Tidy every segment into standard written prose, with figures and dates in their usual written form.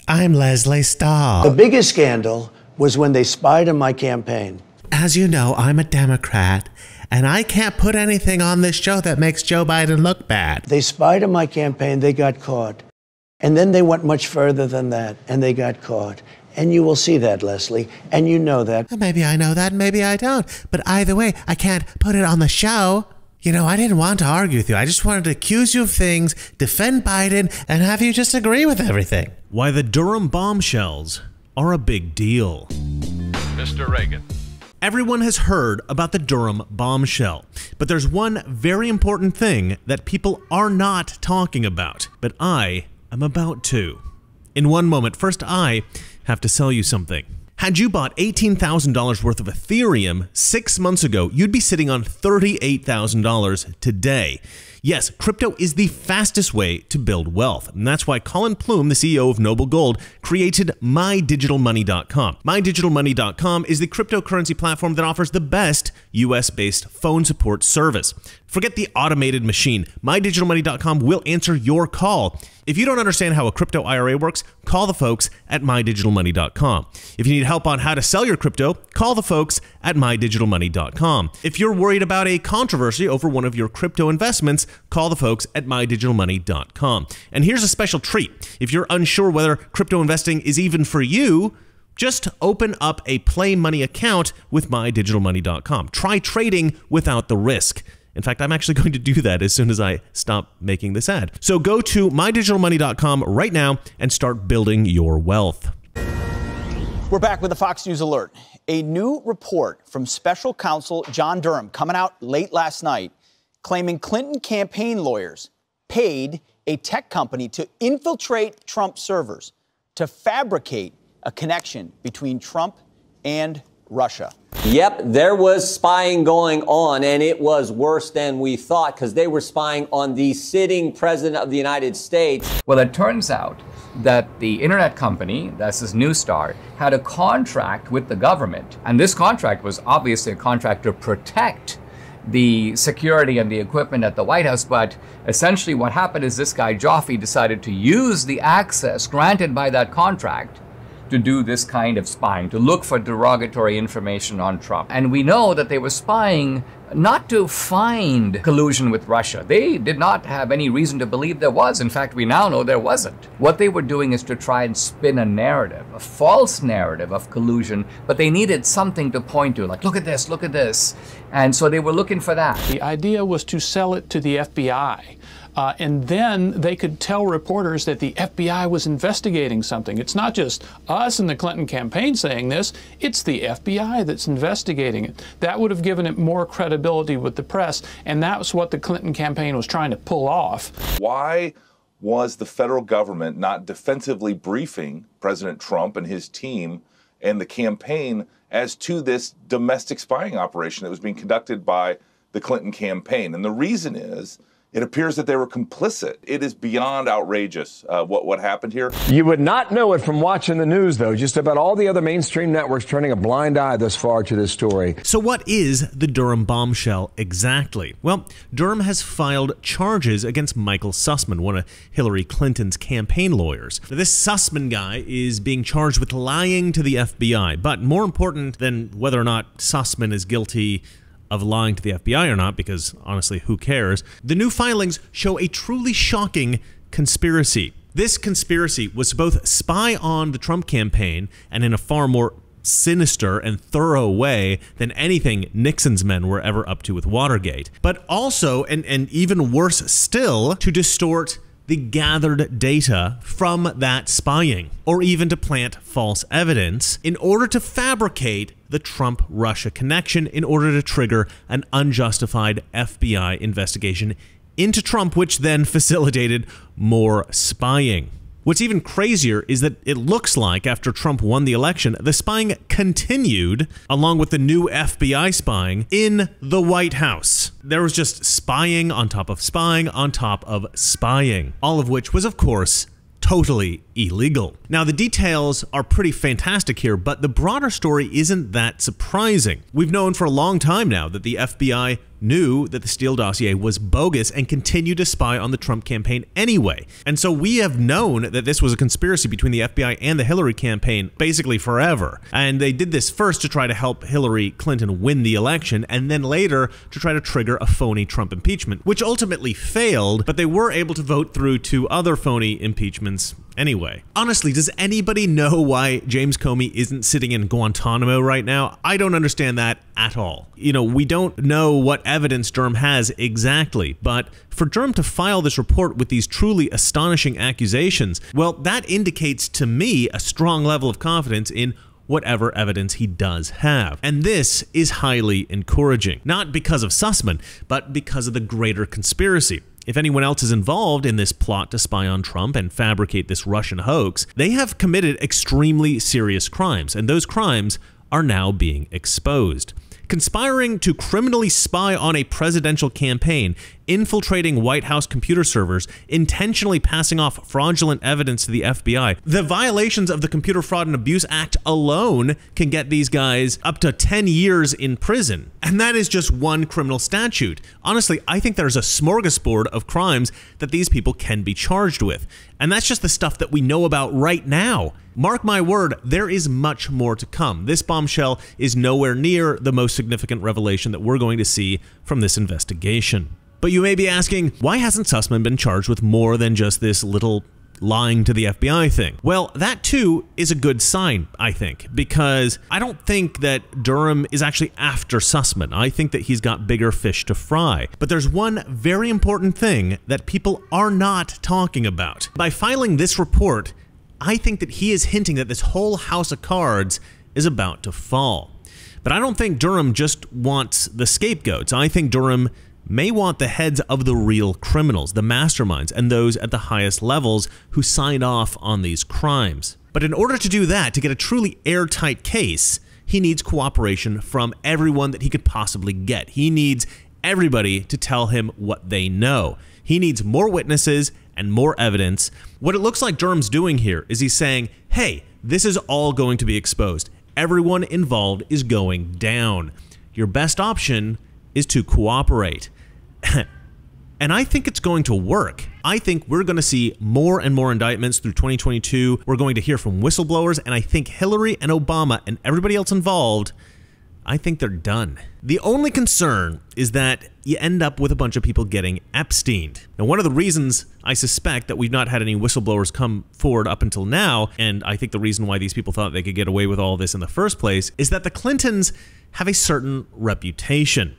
I'm Leslie Stahl. The biggest scandal was when they spied on my campaign. As you know, I'm a Democrat, and I can't put anything on this show that makes Joe Biden look bad. They spied on my campaign, they got caught. And then they went much further than that, and they got caught. And you will see that, Leslie, and you know that. Maybe I know that, maybe I don't. But either way, I can't put it on the show. You know, I didn't want to argue with you. I just wanted to accuse you of things, defend Biden, and have you just agree with everything. Why the Durham bombshells are a big deal. Mr. Reagan. Everyone has heard about the Durham bombshell, but there's one very important thing that people are not talking about, but I am about to. In one moment, first I have to sell you something. Had you bought $18,000 worth of Ethereum 6 months ago, you'd be sitting on $38,000 today. Yes, crypto is the fastest way to build wealth, and that's why Colin Plume, the CEO of Noble Gold, created MyDigitalMoney.com. MyDigitalMoney.com is the cryptocurrency platform that offers the best US-based phone support service. Forget the automated machine. MyDigitalMoney.com will answer your call. If you don't understand how a crypto IRA works, call the folks at MyDigitalMoney.com. If you need help on how to sell your crypto, call the folks at MyDigitalMoney.com. If you're worried about a controversy over one of your crypto investments, call the folks at MyDigitalMoney.com. And here's a special treat. If you're unsure whether crypto investing is even for you, just open up a Play Money account with MyDigitalMoney.com. Try trading without the risk. In fact, I'm actually going to do that as soon as I stop making this ad. So go to MyDigitalMoney.com right now and start building your wealth. We're back with a Fox News alert. A new report from special counsel John Durham coming out late last night claiming Clinton campaign lawyers paid a tech company to infiltrate Trump servers to fabricate a connection between Trump and Russia. Yep, there was spying going on, and it was worse than we thought because they were spying on the sitting president of the United States. Well, it turns out that the internet company, that's this News Star, had a contract with the government. And this contract was obviously a contract to protect the security and the equipment at the White House. But essentially what happened is this guy, Joffe, decided to use the access granted by that contract to do this kind of spying, to look for derogatory information on Trump. And we know that they were spying not to find collusion with Russia. They did not have any reason to believe there was. In fact, we now know there wasn't. What they were doing is to try and spin a narrative, a false narrative of collusion, but they needed something to point to, like, look at this, look at this. And so they were looking for that. The idea was to sell it to the FBI. And then they could tell reporters that the FBI was investigating something. It's not just us and the Clinton campaign saying this, it's the FBI that's investigating it. That would have given it more credibility with the press, and that was what the Clinton campaign was trying to pull off. Why was the federal government not defensively briefing President Trump and his team and the campaign as to this domestic spying operation that was being conducted by the Clinton campaign? And the reason is, it appears that they were complicit. It is beyond outrageous what happened here. You would not know it from watching the news, though. Just about all the other mainstream networks turning a blind eye thus far to this story. So what is the Durham bombshell exactly? Well, Durham has filed charges against Michael Sussman, one of Hillary Clinton's campaign lawyers. Now, this Sussman guy is being charged with lying to the FBI, but more important than whether or not Sussman is guilty of lying to the FBI or not, because honestly, who cares? The new filings show a truly shocking conspiracy. This conspiracy was to both spy on the Trump campaign, and in a far more sinister and thorough way than anything Nixon's men were ever up to with Watergate, but also, and even worse still, to distort the gathered data from that spying, or even to plant false evidence in order to fabricate the Trump-Russia connection in order to trigger an unjustified FBI investigation into Trump, which then facilitated more spying. What's even crazier is that it looks like after Trump won the election, the spying continued along with the new FBI spying in the White House. There was just spying on top of spying on top of spying, all of which was, of course, totally illegal. Now, the details are pretty fantastic here, but the broader story isn't that surprising. We've known for a long time now that the FBI knew that the Steele dossier was bogus and continued to spy on the Trump campaign anyway. And so we have known that this was a conspiracy between the FBI and the Hillary campaign basically forever. And they did this first to try to help Hillary Clinton win the election, and then later to try to trigger a phony Trump impeachment, which ultimately failed, but they were able to vote through 2 other phony impeachments anyway. Honestly, does anybody know why James Comey isn't sitting in Guantanamo right now? I don't understand that at all. You know, we don't know what evidence Durham has exactly, but for Durham to file this report with these truly astonishing accusations, well, that indicates to me a strong level of confidence in whatever evidence he does have. And this is highly encouraging, not because of Sussman, but because of the greater conspiracy. If anyone else is involved in this plot to spy on Trump and fabricate this Russian hoax, they have committed extremely serious crimes, and those crimes are now being exposed. Conspiring to criminally spy on a presidential campaign, infiltrating White House computer servers, intentionally passing off fraudulent evidence to the FBI. The violations of the Computer Fraud and Abuse Act alone can get these guys up to 10 years in prison. And that is just one criminal statute. Honestly, I think there's a smorgasbord of crimes that these people can be charged with. And that's just the stuff that we know about right now. Mark my word, there is much more to come. This bombshell is nowhere near the most significant revelation that we're going to see from this investigation. But you may be asking, why hasn't Sussman been charged with more than just this little lying to the FBI thing? Well, that too is a good sign, I think, because I don't think that Durham is actually after Sussman. I think that he's got bigger fish to fry. But there's one very important thing that people are not talking about. By filing this report, I think that he is hinting that this whole house of cards is about to fall. But I don't think Durham just wants the scapegoats. I think Durham may want the heads of the real criminals, the masterminds, and those at the highest levels who signed off on these crimes. But in order to do that, to get a truly airtight case, he needs cooperation from everyone that he could possibly get. He needs everybody to tell him what they know. He needs more witnesses and more evidence. What it looks like Durham's doing here is he's saying, hey, this is all going to be exposed. Everyone involved is going down. Your best option is to cooperate. And I think it's going to work. I think we're going to see more and more indictments through 2022. We're going to hear from whistleblowers, and I think Hillary and Obama and everybody else involved, I think they're done. The only concern is that you end up with a bunch of people getting Epsteined. Now, one of the reasons I suspect that we've not had any whistleblowers come forward up until now, and I think the reason why these people thought they could get away with all this in the first place, is that the Clintons have a certain reputation.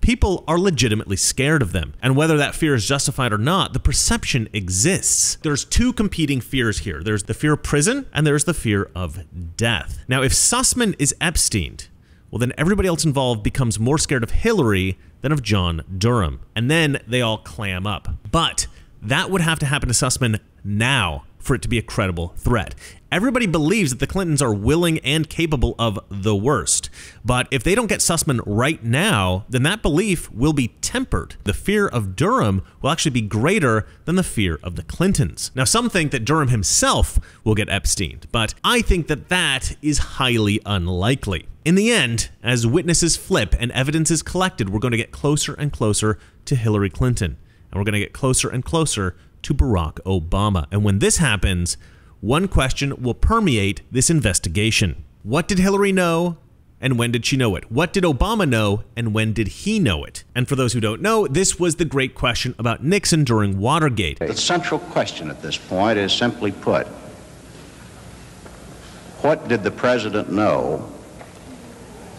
People are legitimately scared of them, and whether that fear is justified or not, the perception exists. There's 2 competing fears here. There's the fear of prison, and there's the fear of death. Now, if Sussman is Epsteined, well, then everybody else involved becomes more scared of Hillary than of John Durham, and then they all clam up. But that would have to happen to Sussman now for it to be a credible threat. Everybody believes that the Clintons are willing and capable of the worst. But if they don't get Sussman right now, then that belief will be tempered. The fear of Durham will actually be greater than the fear of the Clintons. Now, some think that Durham himself will get Epsteined, but I think that that is highly unlikely. In the end, as witnesses flip and evidence is collected, we're going to get closer and closer to Hillary Clinton, and we're going to get closer and closer to Barack Obama. And when this happens, one question will permeate this investigation. What did Hillary know, and when did she know it? What did Obama know, and when did he know it? And for those who don't know, this was the great question about Nixon during Watergate. The central question at this point is simply put, what did the president know,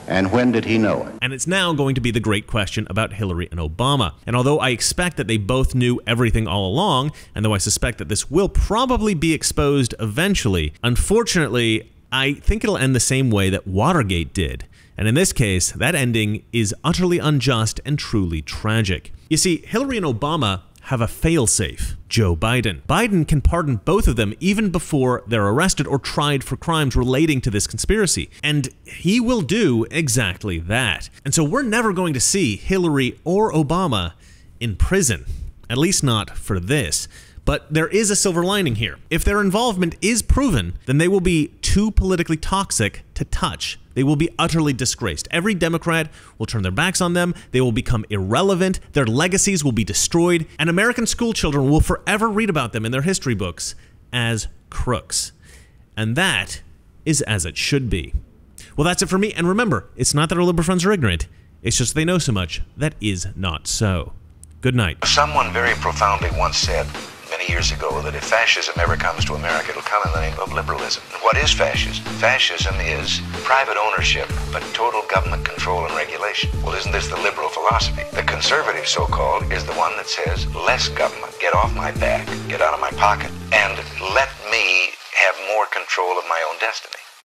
and when did he know it? And it's now going to be the great question about Hillary and Obama. And although I expect that they both knew everything all along, and though I suspect that this will probably be exposed eventually, unfortunately, I think it'll end the same way that Watergate did. And in this case, that ending is utterly unjust and truly tragic. You see, Hillary and Obama have a failsafe, Joe Biden. Biden can pardon both of them even before they're arrested or tried for crimes relating to this conspiracy. And he will do exactly that. And so we're never going to see Hillary or Obama in prison, at least not for this. But there is a silver lining here. If their involvement is proven, then they will be too politically toxic to touch. They will be utterly disgraced. Every Democrat will turn their backs on them. They will become irrelevant. Their legacies will be destroyed. And American schoolchildren will forever read about them in their history books as crooks. And that is as it should be. Well, that's it for me. And remember, it's not that our liberal friends are ignorant. It's just they know so much that is not so. Good night. Someone very profoundly once said many years ago that if fascism ever comes to America, it'll come in the name of liberalism. And what is fascism? Fascism is private ownership, but total government control and regulation. Well, isn't this the liberal philosophy? The conservative, so-called, is the one that says less government, get off my back, get out of my pocket, and let me have more control of my own destiny.